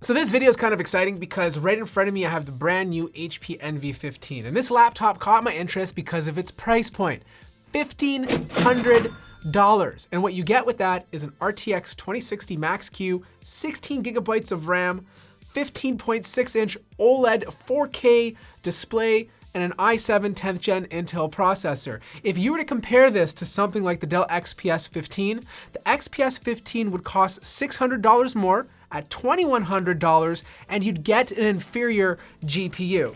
So this video is kind of exciting because right in front of me I have the brand new HP Envy 15, and this laptop caught my interest because of its price point, $1,500. And what you get with that is an RTX 2060 Max-Q, 16 gigabytes of RAM, 15.6-inch OLED 4K display, and an i7 10th gen Intel processor. If you were to compare this to something like the Dell XPS 15, the XPS 15 would cost $600 more at $2,100, and you'd get an inferior GPU.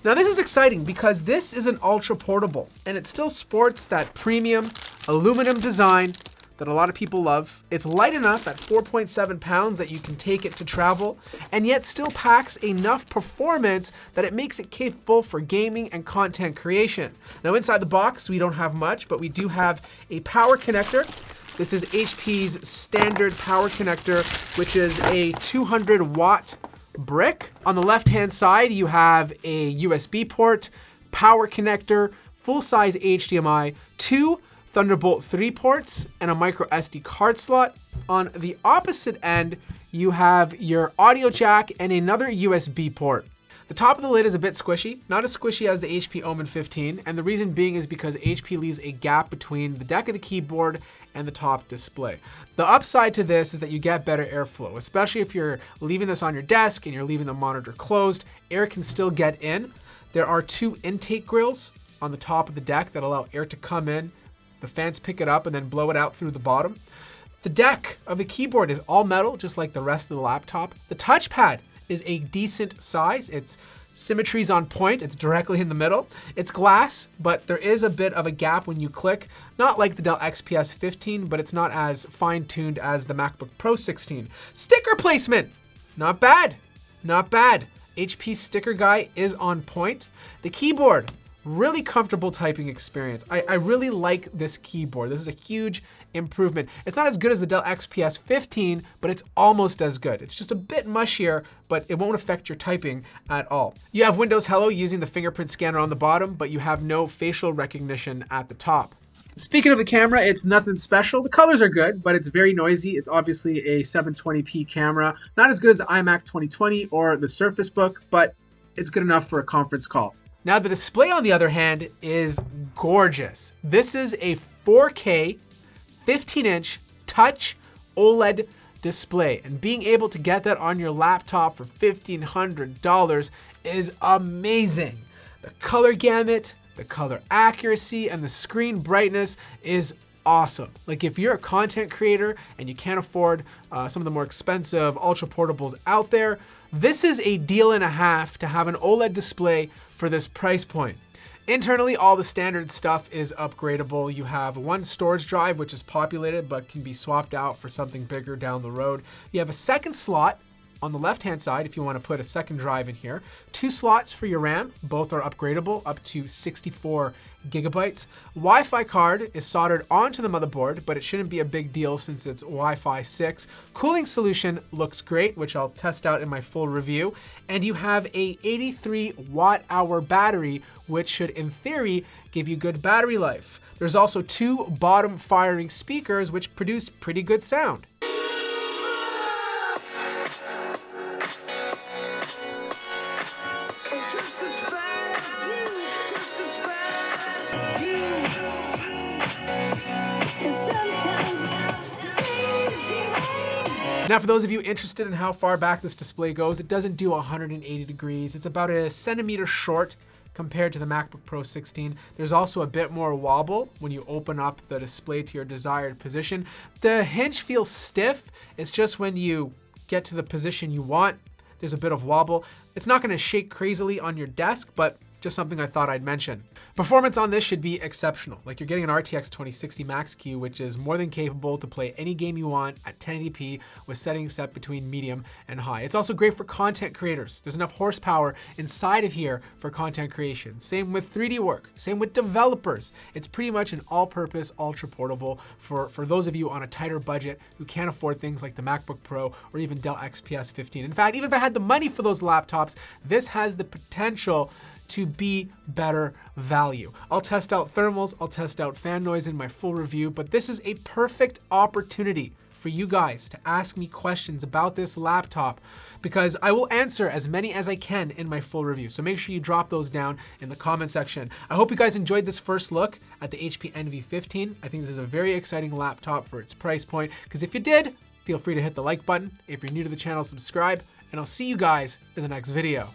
Now this is exciting because this is an ultra portable, and it still sports that premium aluminum design that a lot of people love. It's light enough at 4.7 pounds that you can take it to travel, and yet still packs enough performance that it makes it capable for gaming and content creation. Now inside the box, we don't have much, but we do have a power connector. This is HP's standard power connector, which is a 200 watt brick. On the left-hand side, you have a USB port, power connector, full-size HDMI, 2 Thunderbolt 3 ports, and a micro SD card slot. On the opposite end, you have your audio jack and another USB port. The top of the lid is a bit squishy, not as squishy as the HP Omen 15, and the reason being is because HP leaves a gap between the deck of the keyboard and the top display. The upside to this is that you get better airflow, especially if you're leaving this on your desk and you're leaving the monitor closed, air can still get in. There are 2 intake grills on the top of the deck that allow air to come in. The fans pick it up and then blow it out through the bottom. The deck of the keyboard is all metal, just like the rest of the laptop. The touchpad is a decent size. Its symmetry's on point. It's directly in the middle. It's glass, but there is a bit of a gap when you click. Not like the Dell XPS 15, but it's not as fine-tuned as the MacBook Pro 16. Sticker placement, not bad, not bad. HP's sticker guy is on point. The keyboard, really comfortable typing experience. I really like this keyboard. This is a huge improvement. It's not as good as the Dell XPS 15, but it's almost as good. It's just a bit mushier, but it won't affect your typing at all. You have Windows Hello using the fingerprint scanner on the bottom, but you have no facial recognition at the top. Speaking of the camera, it's nothing special. The colors are good, but it's very noisy. It's obviously a 720p camera. Not as good as the iMac 2020 or the Surface Book, but it's good enough for a conference call. Now the display, on the other hand, is gorgeous. This is a 4K 15-inch touch OLED display, and being able to get that on your laptop for $1,500 is amazing. The color gamut, the color accuracy, and the screen brightness is awesome. Like if you're a content creator and you can't afford some of the more expensive ultra portables out there, this is a deal and a half to have an OLED display for this price point. Internally, all the standard stuff is upgradable. You have 1 storage drive, which is populated, but can be swapped out for something bigger down the road. You have a second slot on the left-hand side if you want to put a second drive in here. 2 slots for your RAM, both are upgradable up to 64 gigabytes. Wi-Fi card is soldered onto the motherboard, but it shouldn't be a big deal since it's Wi-Fi 6. Cooling solution looks great, which I'll test out in my full review. And you have a 83 watt-hour battery, which should, in theory, give you good battery life. There's also 2 bottom-firing speakers, which produce pretty good sound. Now, for those of you interested in how far back this display goes, it doesn't do 180 degrees. It's about a centimeter short compared to the MacBook Pro 16. There's also a bit more wobble when you open up the display to your desired position. The hinge feels stiff. It's just when you get to the position you want, there's a bit of wobble. It's not gonna shake crazily on your desk, but just something I thought I'd mention. Performance on this should be exceptional. Like, you're getting an RTX 2060 Max-Q, which is more than capable to play any game you want at 1080p with settings set between medium and high. It's also great for content creators. There's enough horsepower inside of here for content creation. Same with 3D work, same with developers. It's pretty much an all-purpose, ultra-portable for those of you on a tighter budget who can't afford things like the MacBook Pro or even Dell XPS 15. In fact, even if I had the money for those laptops, this has the potential to be better value. I'll test out thermals, I'll test out fan noise in my full review, but this is a perfect opportunity for you guys to ask me questions about this laptop because I will answer as many as I can in my full review. So make sure you drop those down in the comment section. I hope you guys enjoyed this first look at the HP Envy 15. I think this is a very exciting laptop for its price point, because if you did, feel free to hit the like button. If you're new to the channel, subscribe, and I'll see you guys in the next video.